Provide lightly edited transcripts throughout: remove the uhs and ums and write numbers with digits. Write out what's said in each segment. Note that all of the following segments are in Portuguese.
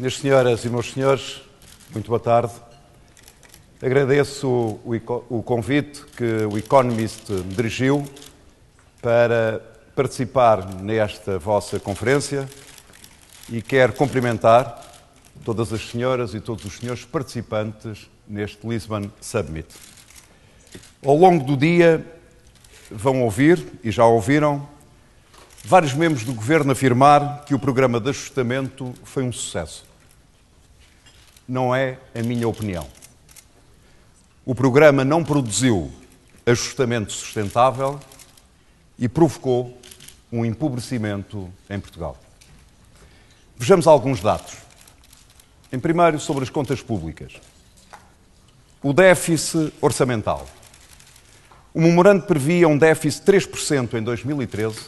Minhas senhoras e meus senhores, muito boa tarde. Agradeço o convite que o Economist me dirigiu para participar nesta vossa conferência e quero cumprimentar todas as senhoras e todos os senhores participantes neste Lisbon Summit. Ao longo do dia vão ouvir, e já ouviram, vários membros do Governo afirmar que o programa de ajustamento foi um sucesso. Não é a minha opinião. O programa não produziu ajustamento sustentável e provocou um empobrecimento em Portugal. Vejamos alguns dados. Em primeiro, sobre as contas públicas. O déficit orçamental. O memorando previa um déficit de 3% em 2013.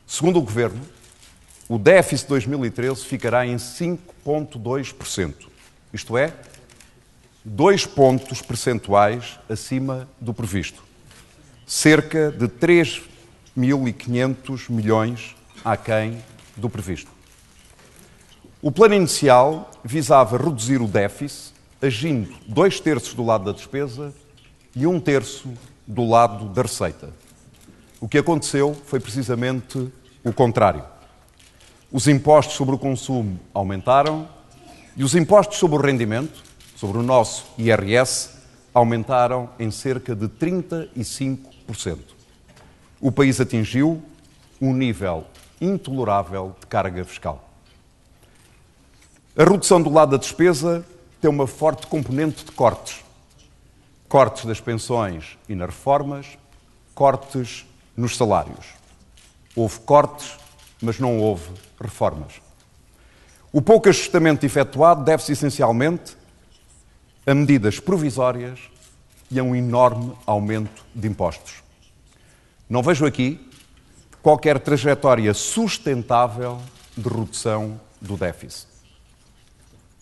Segundo o Governo, o déficit de 2013 ficará em 5,2%. Isto é, 2 pontos percentuais acima do previsto. Cerca de 3.500 milhões aquém do previsto. O plano inicial visava reduzir o déficit, agindo 2/3 do lado da despesa e 1/3 do lado da receita. O que aconteceu foi precisamente o contrário. Os impostos sobre o consumo aumentaram e os impostos sobre o rendimento, sobre o nosso IRS, aumentaram em cerca de 35%. O país atingiu um nível intolerável de carga fiscal. A redução do lado da despesa tem uma forte componente de cortes. Cortes das pensões e nas reformas, cortes nos salários. Houve cortes, mas não houve reformas. O pouco ajustamento efetuado deve-se essencialmente a medidas provisórias e a um enorme aumento de impostos. Não vejo aqui qualquer trajetória sustentável de redução do déficit.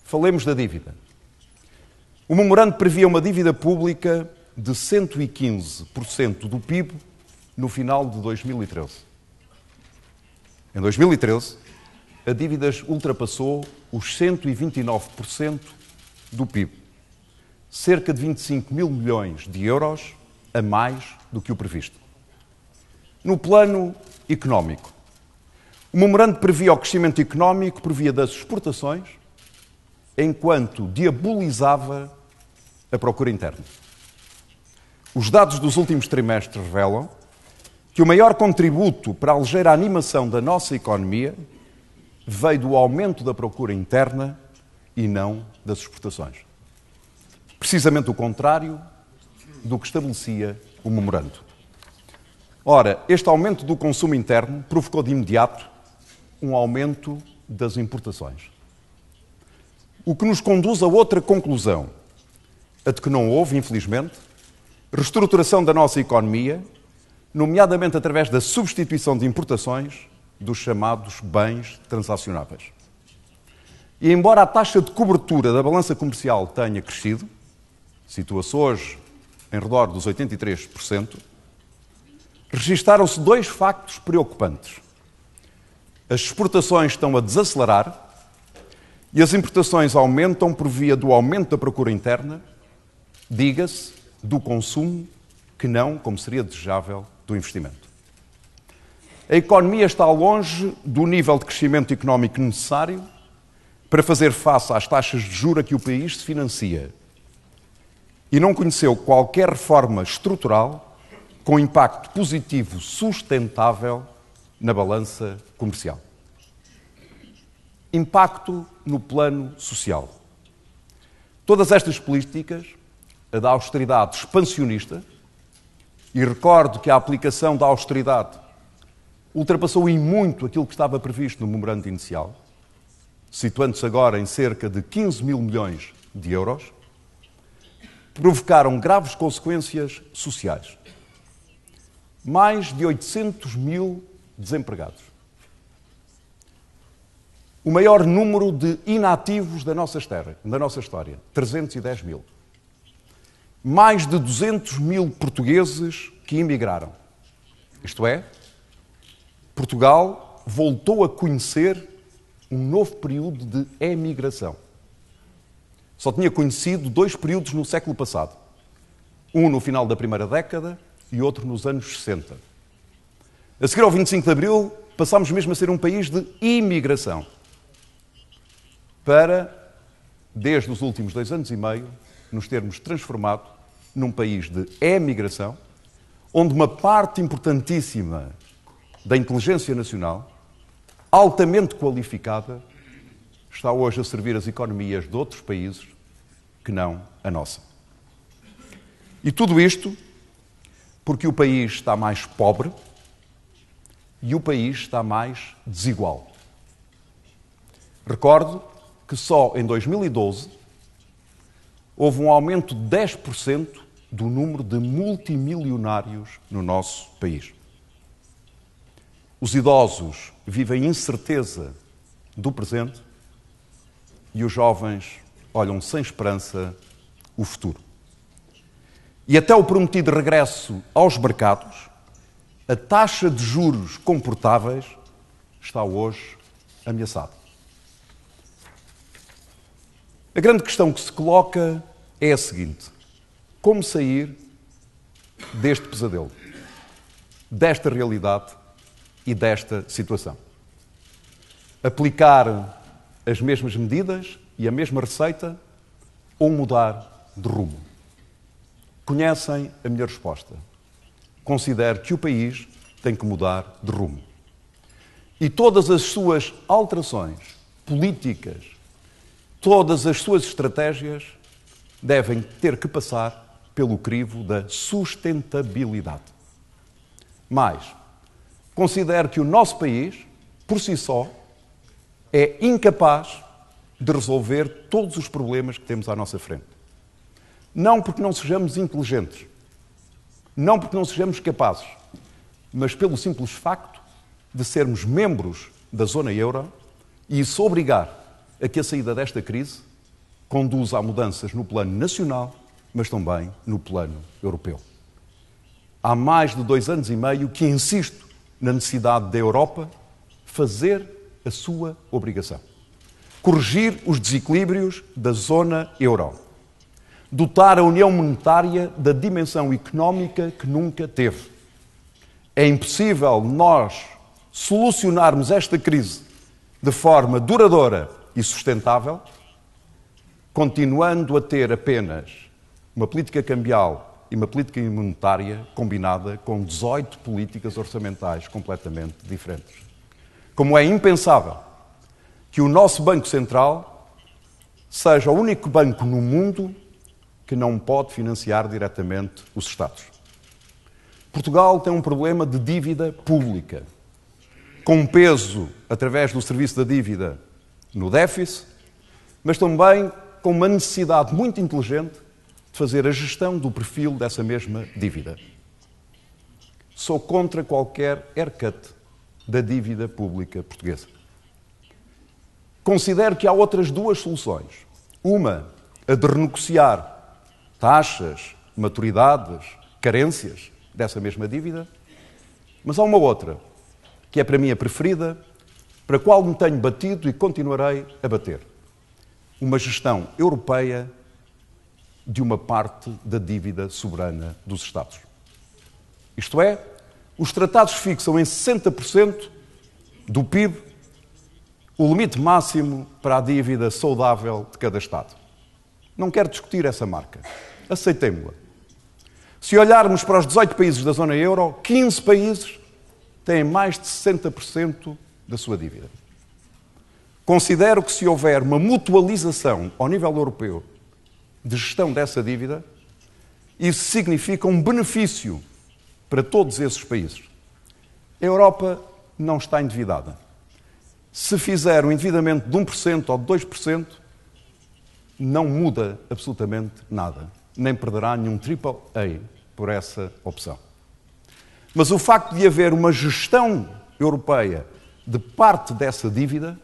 Falemos da dívida. O memorando previa uma dívida pública de 115% do PIB no final de 2013. Em 2013, a dívida ultrapassou os 129% do PIB. Cerca de 25 mil milhões de euros a mais do que o previsto. No plano económico, o memorando previa o crescimento económico por via das exportações, enquanto diabolizava a procura interna. Os dados dos últimos trimestres revelam que o maior contributo para a ligeira animação da nossa economia veio do aumento da procura interna e não das exportações. Precisamente o contrário do que estabelecia o memorando. Ora, este aumento do consumo interno provocou de imediato um aumento das importações. O que nos conduz a outra conclusão, a de que não houve, infelizmente, reestruturação da nossa economia, nomeadamente através da substituição de importações dos chamados bens transacionáveis. E embora a taxa de cobertura da balança comercial tenha crescido, situa-se hoje em redor dos 83%, registaram-se dois factos preocupantes. As exportações estão a desacelerar e as importações aumentam por via do aumento da procura interna, diga-se, do consumo, que não, como seria desejável, do investimento. A economia está longe do nível de crescimento económico necessário para fazer face às taxas de juros a que o país se financia e não conheceu qualquer reforma estrutural com impacto positivo sustentável na balança comercial. Impacto no plano social. Todas estas políticas, a da austeridade expansionista, e recordo que a aplicação da austeridade ultrapassou em muito aquilo que estava previsto no memorando inicial, situando-se agora em cerca de 15 mil milhões de euros, provocaram graves consequências sociais. Mais de 800 mil desempregados. O maior número de inativos da nossa história, 310 mil. Mais de 200 mil portugueses que emigraram. Isto é, Portugal voltou a conhecer um novo período de emigração. Só tinha conhecido 2 períodos no século passado. Um no final da primeira década e outro nos anos 60. A seguir ao 25 de Abril, passámos mesmo a ser um país de imigração. Para, desde os últimos 2 anos e meio, nos termos transformado num país de emigração, onde uma parte importantíssima da inteligência nacional, altamente qualificada, está hoje a servir as economias de outros países que não a nossa. E tudo isto porque o país está mais pobre e o país está mais desigual. Recordo que só em 2012 houve um aumento de 10% do número de multimilionários no nosso país. Os idosos vivem incerteza do presente e os jovens olham sem esperança o futuro. E até o prometido regresso aos mercados, a taxa de juros comportáveis está hoje ameaçada. A grande questão que se coloca é a seguinte: como sair deste pesadelo, desta realidade e desta situação? Aplicar as mesmas medidas e a mesma receita ou mudar de rumo? Conhecem a minha resposta. Considero que o país tem que mudar de rumo. E todas as suas alterações políticas, todas as suas estratégias devem ter que passar pelo crivo da sustentabilidade. Mas considero que o nosso país, por si só, é incapaz de resolver todos os problemas que temos à nossa frente. Não porque não sejamos inteligentes, não porque não sejamos capazes, mas pelo simples facto de sermos membros da zona euro e isso obrigar a que a saída desta crise conduza a mudanças no plano nacional, mas também no plano europeu. Há mais de 2 anos e meio que insisto na necessidade da Europa fazer a sua obrigação. Corrigir os desequilíbrios da zona euro. Dotar a União Monetária da dimensão económica que nunca teve. É impossível nós solucionarmos esta crise de forma duradoura e sustentável, continuando a ter apenas uma política cambial e uma política monetária combinada com 18 políticas orçamentais completamente diferentes. Como é impensável que o nosso Banco Central seja o único banco no mundo que não pode financiar diretamente os Estados. Portugal tem um problema de dívida pública, com um peso através do serviço da dívida no déficit, mas também com uma necessidade muito inteligente de fazer a gestão do perfil dessa mesma dívida. Sou contra qualquer haircut da dívida pública portuguesa. Considero que há outras 2 soluções. Uma, a de renegociar taxas, maturidades, carências dessa mesma dívida, mas há uma outra, que é para mim a preferida, para a qual me tenho batido e continuarei a bater. Uma gestão europeia de uma parte da dívida soberana dos Estados. Isto é, os tratados fixam em 60% do PIB o limite máximo para a dívida saudável de cada Estado. Não quero discutir essa marca. Aceitemo-la. Se olharmos para os 18 países da zona euro, 15 países têm mais de 60% da sua dívida. Considero que se houver uma mutualização ao nível europeu de gestão dessa dívida, isso significa um benefício para todos esses países. A Europa não está endividada. Se fizer um endividamento de 1% ou de 2%, não muda absolutamente nada. Nem perderá nenhum AAA por essa opção. Mas o facto de haver uma gestão europeia de parte dessa dívida,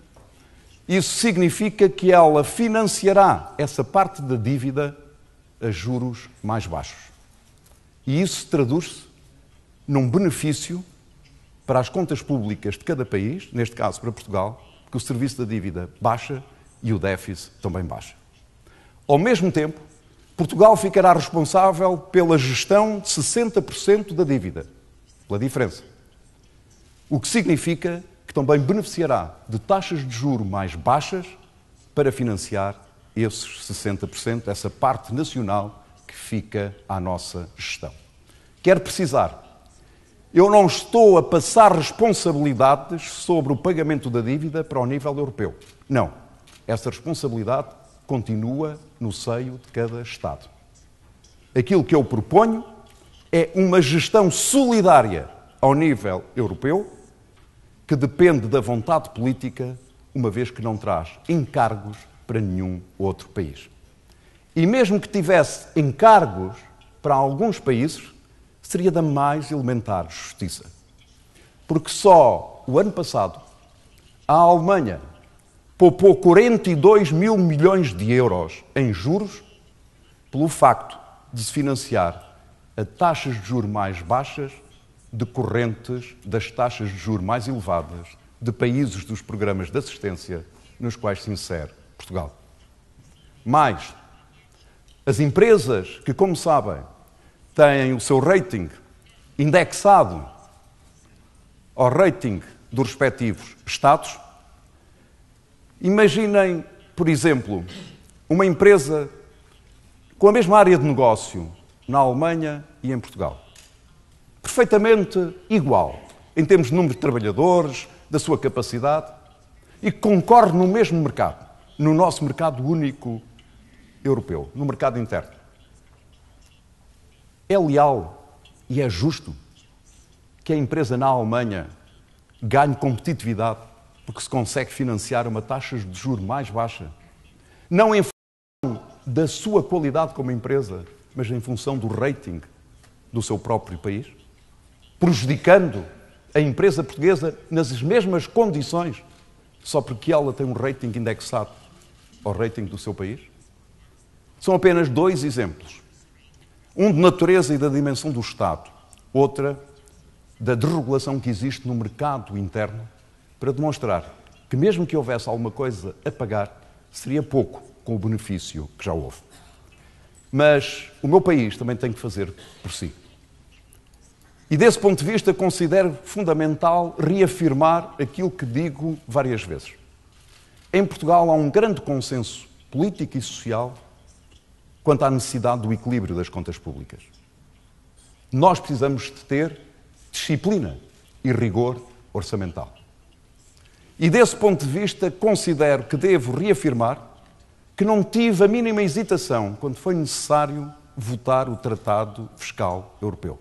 isso significa que ela financiará essa parte da dívida a juros mais baixos. E isso traduz-se num benefício para as contas públicas de cada país, neste caso para Portugal, porque o serviço da dívida baixa e o déficit também baixa. Ao mesmo tempo, Portugal ficará responsável pela gestão de 60% da dívida, pela diferença. O que significa que também beneficiará de taxas de juros mais baixas para financiar esses 60%, essa parte nacional que fica à nossa gestão. Quero precisar, eu não estou a passar responsabilidades sobre o pagamento da dívida para o nível europeu. Não. Essa responsabilidade continua no seio de cada Estado. Aquilo que eu proponho é uma gestão solidária ao nível europeu que depende da vontade política, uma vez que não traz encargos para nenhum outro país. E mesmo que tivesse encargos para alguns países, seria da mais elementar justiça. Porque só o ano passado a Alemanha poupou 42 mil milhões de euros em juros pelo facto de se financiar a taxas de juros mais baixas decorrentes das taxas de juros mais elevadas de países dos programas de assistência nos quais se insere Portugal. Mais, as empresas que, como sabem, têm o seu rating indexado ao rating dos respectivos Estados, imaginem, por exemplo, uma empresa com a mesma área de negócio na Alemanha e em Portugal. Perfeitamente igual, em termos de número de trabalhadores, da sua capacidade, e que concorre no mesmo mercado, no nosso mercado único europeu, no mercado interno. É leal e é justo que a empresa na Alemanha ganhe competitividade porque se consegue financiar uma taxa de juros mais baixa, não em função da sua qualidade como empresa, mas em função do rating do seu próprio país, prejudicando a empresa portuguesa nas mesmas condições, só porque ela tem um rating indexado ao rating do seu país? São apenas dois exemplos. Um de natureza e da dimensão do Estado, outra da desregulação que existe no mercado interno, para demonstrar que mesmo que houvesse alguma coisa a pagar, seria pouco com o benefício que já houve. Mas o meu país também tem que fazer por si. E desse ponto de vista considero fundamental reafirmar aquilo que digo várias vezes. Em Portugal há um grande consenso político e social quanto à necessidade do equilíbrio das contas públicas. Nós precisamos de ter disciplina e rigor orçamental. E desse ponto de vista considero que devo reafirmar que não tive a mínima hesitação quando foi necessário votar o Tratado Fiscal Europeu.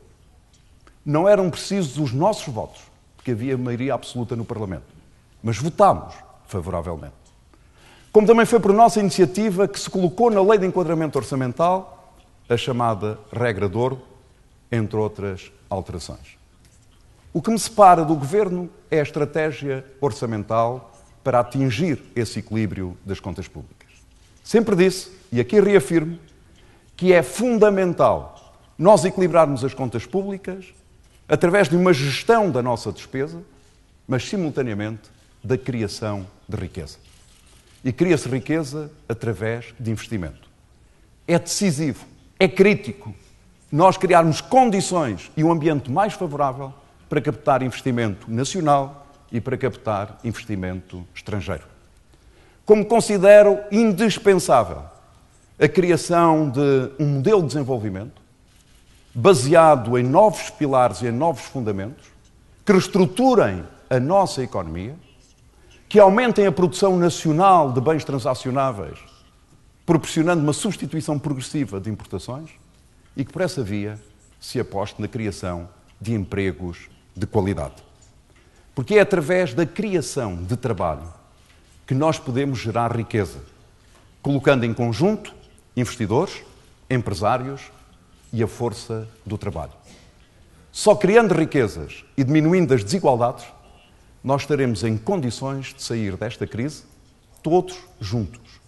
Não eram precisos os nossos votos, porque havia maioria absoluta no Parlamento, mas votámos favoravelmente. Como também foi por nossa iniciativa que se colocou na Lei de Enquadramento Orçamental a chamada regra de ouro, entre outras alterações. O que me separa do Governo é a estratégia orçamental para atingir esse equilíbrio das contas públicas. Sempre disse, e aqui reafirmo, que é fundamental nós equilibrarmos as contas públicas através de uma gestão da nossa despesa, mas simultaneamente da criação de riqueza. E cria-se riqueza através de investimento. É decisivo, é crítico nós criarmos condições e um ambiente mais favorável para captar investimento nacional e para captar investimento estrangeiro. Como considero indispensável a criação de um modelo de desenvolvimento baseado em novos pilares e em novos fundamentos que reestruturem a nossa economia, que aumentem a produção nacional de bens transacionáveis, proporcionando uma substituição progressiva de importações e que, por essa via, se aposte na criação de empregos de qualidade. Porque é através da criação de trabalho que nós podemos gerar riqueza, colocando em conjunto investidores, empresários e a força do trabalho. Só criando riquezas e diminuindo as desigualdades, nós estaremos em condições de sair desta crise todos juntos,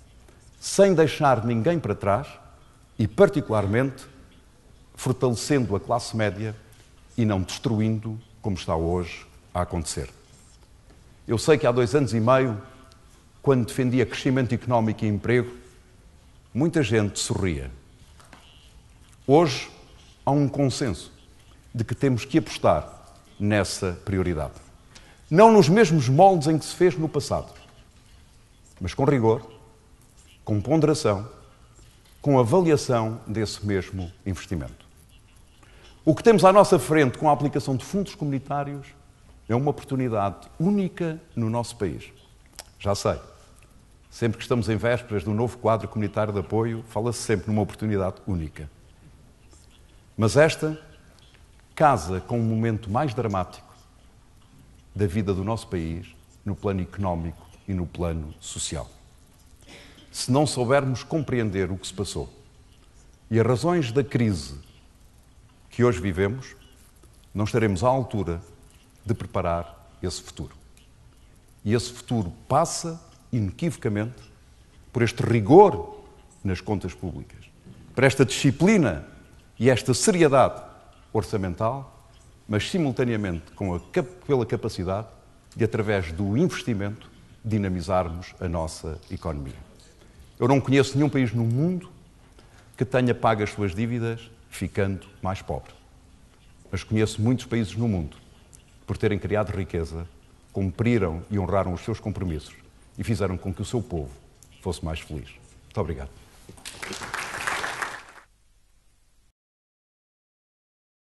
sem deixar ninguém para trás e, particularmente, fortalecendo a classe média e não destruindo como está hoje a acontecer. Eu sei que há 2 anos e meio, quando defendia crescimento económico e emprego, muita gente sorria. Hoje há um consenso de que temos que apostar nessa prioridade. Não nos mesmos moldes em que se fez no passado, mas com rigor, com ponderação, com avaliação desse mesmo investimento. O que temos à nossa frente com a aplicação de fundos comunitários é uma oportunidade única no nosso país. Já sei, sempre que estamos em vésperas do novo quadro comunitário de apoio, fala-se sempre numa oportunidade única. Mas esta casa com um momento mais dramático da vida do nosso país, no plano económico e no plano social. Se não soubermos compreender o que se passou e as razões da crise que hoje vivemos, não estaremos à altura de preparar esse futuro. E esse futuro passa, inequivocamente, por este rigor nas contas públicas, por esta disciplina e esta seriedade orçamental, mas simultaneamente pela capacidade de, através do investimento, dinamizarmos a nossa economia. Eu não conheço nenhum país no mundo que tenha pago as suas dívidas ficando mais pobre. Mas conheço muitos países no mundo que, por terem criado riqueza, cumpriram e honraram os seus compromissos e fizeram com que o seu povo fosse mais feliz. Muito obrigado.